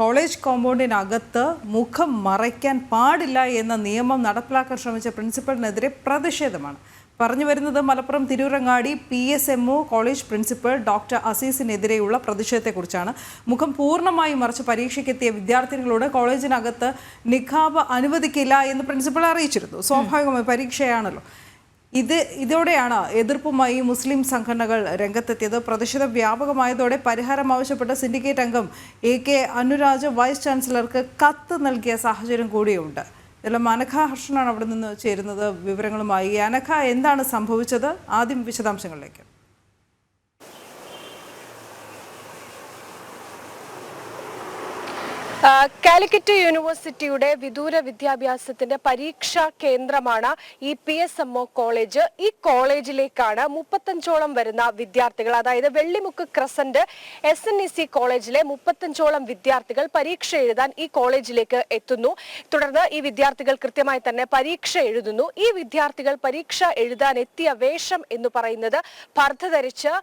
College കോമ്പൗണ്ടിനകത്ത് മുഖം മറയ്ക്കാൻ പാടില്ല എന്ന നിയമം നടപ്പിലാക്കാൻ ശ്രമിച്ച പ്രിൻസിപ്പലിനെതിരെ പ്രതിഷേധമാണ്. പറഞ്ഞു വരുന്നത് Malappuram Tirurangadi PSMO college principal doctor അസീസിനെതിരെയുള്ള പ്രതിഷേധത്തെക്കുറിച്ചാണ്. മുഖം പൂർണ്ണമായും മറച്ച് പരീക്ഷയ്ക്കെത്തിയ വിദ്യാർത്ഥികളോട് കോളേജിനകത്ത് നിഖാബ് അനുവദിക്കില്ല എന്ന് പ്രിൻസിപ്പൽ അറിയിച്ചിരുന്നു. സ്വാഭാവികമായി പരീക്ഷയാണല്ലോ. ഇതോടെയാണ് എതിർപ്പുമായി മുസ്ലിം സംഘടനകൾ രംഗത്തെത്തിയത്. പ്രതിഷേധം വ്യാപകമായതോടെ പരിഹാരം ആവശ്യപ്പെട്ട സിൻഡിക്കേറ്റ് അംഗം AK അനുരാജ് വൈസ് ചാൻസലർക്ക് കത്ത് നൽകിയ സാഹചര്യം കൂടിയുണ്ട്. ഇതെല്ലാം അനഘ ഹർഷനാണ് അവിടെ നിന്ന് ചേരുന്നത് വിവരങ്ങളുമായി. അനഘ, എന്താണ് സംഭവിച്ചത്? ആദ്യം വിശദാംശങ്ങളിലേക്ക്. കാലിക്കറ്റ് യൂണിവേഴ്സിറ്റിയുടെ വിദൂര വിദ്യാഭ്യാസത്തിന്റെ പരീക്ഷാ കേന്ദ്രമാണ് ഈ PSMO കോളേജ്. ഈ കോളേജിലേക്കാണ് 35ഓളം വരുന്ന വിദ്യാർത്ഥികൾ, അതായത് വെള്ളിമുക്ക് ക്രസന്റ് SNEC കോളേജിലെ 35ഓളം വിദ്യാർത്ഥികൾ പരീക്ഷ എഴുതാൻ ഈ കോളേജിലേക്ക് എത്തുന്നു. തുടർന്ന് ഈ വിദ്യാർത്ഥികൾ കൃത്യമായി തന്നെ പരീക്ഷ എഴുതുന്നു. ഈ വിദ്യാർത്ഥികൾ പരീക്ഷ എഴുതാൻ എത്തിയ വേഷം എന്ന് പറയുന്നത് പർദ്ദ ധരിച്ച്,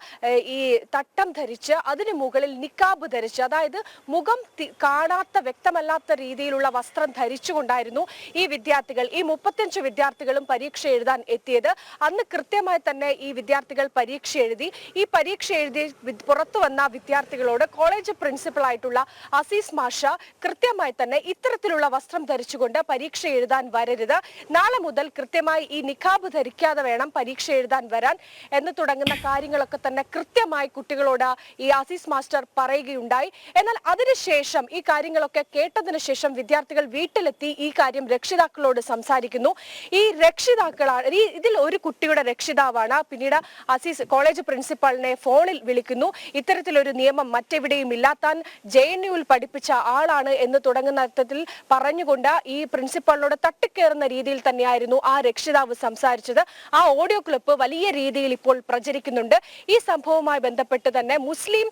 ഈ തട്ടം ധരിച്ച്, അതിനു മുകളിൽ നിക്കാബ് ധരിച്ച്, അതായത് മുഖം കാണാത്ത വ്യക്തമല്ലാത്ത രീതിയിലുള്ള വസ്ത്രം ധരിച്ചുകൊണ്ടായിരുന്നു ഈ വിദ്യാർത്ഥികൾ, ഈ 35 വിദ്യാർത്ഥികളും പരീക്ഷ എഴുതാൻ എത്തിയത്. അന്ന് കൃത്യമായി തന്നെ ഈ വിദ്യാർത്ഥികൾ പരീക്ഷ എഴുതി. ഈ പരീക്ഷ എഴുതി പുറത്തു വന്ന വിദ്യാർത്ഥികളോട് കോളേജ് പ്രിൻസിപ്പൽ ആയിട്ടുള്ള അസീസ് മാഷ കൃത്യമായി തന്നെ ഇത്തരത്തിലുള്ള വസ്ത്രം ധരിച്ചുകൊണ്ട് പരീക്ഷ എഴുതാൻ വരരുത്, നാളെ മുതൽ കൃത്യമായി ഈ നിഖാബ് ധരിക്കാതെ വേണം പരീക്ഷ എഴുതാൻ വരാൻ എന്ന് തുടങ്ങുന്ന കാര്യങ്ങളൊക്കെ തന്നെ കൃത്യമായി കുട്ടികളോട് ഈ അസീസ് മാസ്റ്റർ പറയുകയുണ്ടായി. എന്നാൽ അതിനുശേഷം ഈ കാര്യങ്ങളൊക്കെ കേട്ടതിനു ശേഷം വിദ്യാർത്ഥികൾ വീട്ടിലെത്തി ഈ കാര്യം രക്ഷിതാക്കളോട് സംസാരിക്കുന്നു. ഈ രക്ഷിതാക്കളാണ്, ഇതിൽ ഒരു കുട്ടിയുടെ രക്ഷിതാവാണ് പിന്നീട് അസീസ് കോളേജ് പ്രിൻസിപ്പാളിനെ ഫോണിൽ വിളിക്കുന്നു. ഇത്തരത്തിലൊരു നിയമം മറ്റെവിടെയും ഇല്ല, താൻ JNUവിൽ പഠിപ്പിച്ച ആളാണ് എന്ന് തുടങ്ങുന്ന അർത്ഥത്തിൽ പറഞ്ഞുകൊണ്ട് ഈ പ്രിൻസിപ്പാളിനോട് തട്ടിക്കേറുന്ന രീതിയിൽ തന്നെയായിരുന്നു ആ രക്ഷിതാവ് സംസാരിച്ചത്. ആ ഓഡിയോ ക്ലിപ്പ് വലിയ രീതിയിൽ ഇപ്പോൾ പ്രചരിക്കുന്നുണ്ട്. ഈ സംഭവവുമായി ബന്ധപ്പെട്ട് തന്നെ മുസ്ലിം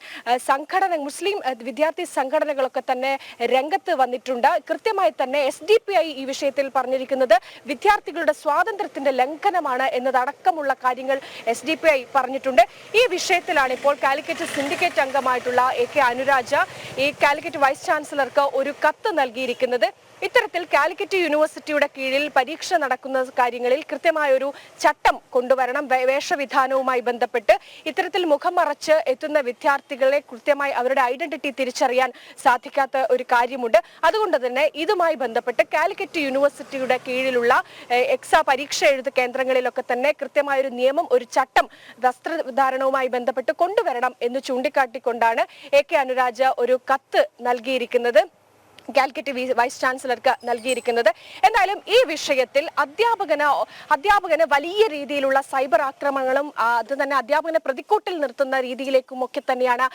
വിദ്യാർത്ഥി സംഘടനകളൊക്കെ തന്നെ രംഗത്ത് വന്നിട്ടുണ്ട്. കൃത്യമായി തന്നെ SDPI ഈ വിഷയത്തിൽ പറഞ്ഞിരിക്കുന്നത് വിദ്യാർത്ഥികളുടെ സ്വാതന്ത്ര്യത്തിന്റെ ലംഘനമാണ് എന്നതടക്കമുള്ള കാര്യങ്ങൾ SDPI പറഞ്ഞിട്ടുണ്ട്. ഈ വിഷയത്തിലാണ് ഇപ്പോൾ കാലിക്കറ്റ് സിൻഡിക്കേറ്റ് അംഗമായിട്ടുള്ള AK അനുരാജ് ഈ കാലിക്കറ്റ് വൈസ് ചാൻസലർക്ക് ഒരു കത്ത് നൽകിയിരിക്കുന്നത്. ഇത്തരത്തിൽ കാലിക്കറ്റ് യൂണിവേഴ്സിറ്റിയുടെ കീഴിൽ പരീക്ഷ നടക്കുന്ന കാര്യങ്ങളിൽ കൃത്യമായ ഒരു ചട്ടം കൊണ്ടുവരണം. വേഷവിധാനവുമായി ബന്ധപ്പെട്ട് ഇത്തരത്തിൽ മുഖം മറച്ച് എത്തുന്ന വിദ്യാർത്ഥികളെ കൃത്യമായി അവരുടെ ഐഡന്റിറ്റി തിരിച്ചറിയാൻ സാധിക്കാത്ത ഒരു കാര്യമുണ്ട്. അതുകൊണ്ട് തന്നെ ഇതുമായി ബന്ധപ്പെട്ട് കാലിക്കറ്റ് യൂണിവേഴ്സിറ്റിയുടെ കീഴിലുള്ള പരീക്ഷ എഴുത്ത് കേന്ദ്രങ്ങളിലൊക്കെ തന്നെ കൃത്യമായ ഒരു നിയമം, ഒരു ചട്ടം വസ്ത്രധാരണവുമായി ബന്ധപ്പെട്ട് കൊണ്ടുവരണം എന്ന് ചൂണ്ടിക്കാട്ടിക്കൊണ്ടാണ് AK അനുരാജ് ഒരു കത്ത് നൽകിയിരിക്കുന്നത്, കാലിക്കറ്റ് വൈസ് ചാൻസലർക്ക് നൽകിയിരിക്കുന്നത്. എന്തായാലും ഈ വിഷയത്തിൽ അധ്യാപകന് വലിയ രീതിയിലുള്ള സൈബർ ആക്രമണങ്ങളും അത് തന്നെ അധ്യാപകനെ പ്രതിക്കൂട്ടിൽ നിർത്തുന്ന രീതിയിലേക്കും ഒക്കെ തന്നെയാണ്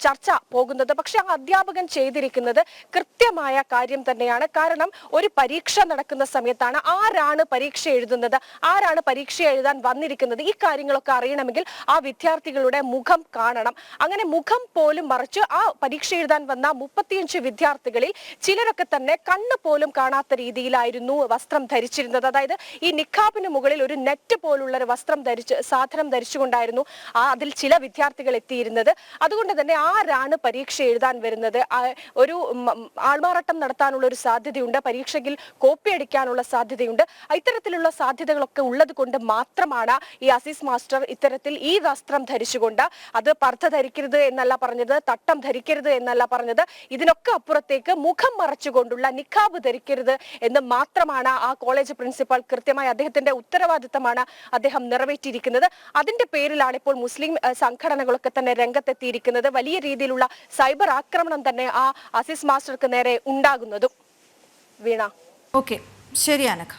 ചർച്ച പോകുന്നത്. പക്ഷെ ആ അധ്യാപകൻ ചെയ്തിരിക്കുന്നത് കൃത്യമായ കാര്യം തന്നെയാണ്. കാരണം ഒരു പരീക്ഷ നടക്കുന്ന സമയത്താണ് ആരാണ് പരീക്ഷ എഴുതുന്നത്, ആരാണ് പരീക്ഷ എഴുതാൻ വന്നിരിക്കുന്നത്, ഈ കാര്യങ്ങളൊക്കെ അറിയണമെങ്കിൽ ആ വിദ്യാർത്ഥികളുടെ മുഖം കാണണം. അങ്ങനെ മുഖം പോലും മറിച്ച് ആ പരീക്ഷ എഴുതാൻ വന്ന 35 വിദ്യാർത്ഥികളിൽ ചിലരൊക്കെ തന്നെ കണ്ണ് പോലും കാണാത്ത രീതിയിലായിരുന്നു വസ്ത്രം ധരിച്ചിരുന്നത്. അതായത് ഈ നിഖാബിന് മുകളിൽ ഒരു നെറ്റ് പോലുള്ള ഒരു സാധനം ധരിച്ചുകൊണ്ടായിരുന്നു അതിൽ ചില വിദ്യാർത്ഥികൾ എത്തിയിരുന്നത്. അതുകൊണ്ട് തന്നെ ആരാണ് പരീക്ഷ എഴുതാൻ വരുന്നത്, ഒരു ആൾമാറാട്ടം നടത്താനുള്ള ഒരു സാധ്യതയുണ്ട്, പരീക്ഷയിൽ കോപ്പി അടിക്കാനുള്ള സാധ്യതയുണ്ട്. ഇത്തരത്തിലുള്ള സാധ്യതകളൊക്കെ ഉള്ളത് കൊണ്ട് മാത്രമാണ് ഈ അസീസ് മാസ്റ്റർ ഇത്തരത്തിൽ ഈ വസ്ത്രം ധരിച്ചുകൊണ്ട്, അത് പർദ്ദ ധരിക്കരുത് എന്നല്ല പറഞ്ഞത്, തട്ടം ധരിക്കരുത് എന്നല്ല പറഞ്ഞത്, ഇതിനൊക്കെ അപ്പുറത്തേക്ക് മുഖം മറച്ചുകൊണ്ടുള്ള നിഖാബ് ധരിക്കരുത് എന്ന് മാത്രമാണ് ആ കോളേജ് പ്രിൻസിപ്പൽ കൃത്യമായി അദ്ദേഹത്തിന്റെ ഉത്തരവാദിത്തമാണ് അദ്ദേഹം നിറവേറ്റിയിരിക്കുന്നത്. അതിന്റെ പേരിലാണ് ഇപ്പോൾ മുസ്ലിം സംഘടനകളൊക്കെ തന്നെ രംഗത്തെത്തിയിരിക്കുന്നത്. വലിയ രീതിയിലുള്ള സൈബർ ആക്രമണം തന്നെ ആ അസീസ് മാസ്റ്റർക്ക് നേരെ ഉണ്ടാകുന്നതും. വീണ, ഓക്കെ, ശരി അനഘ.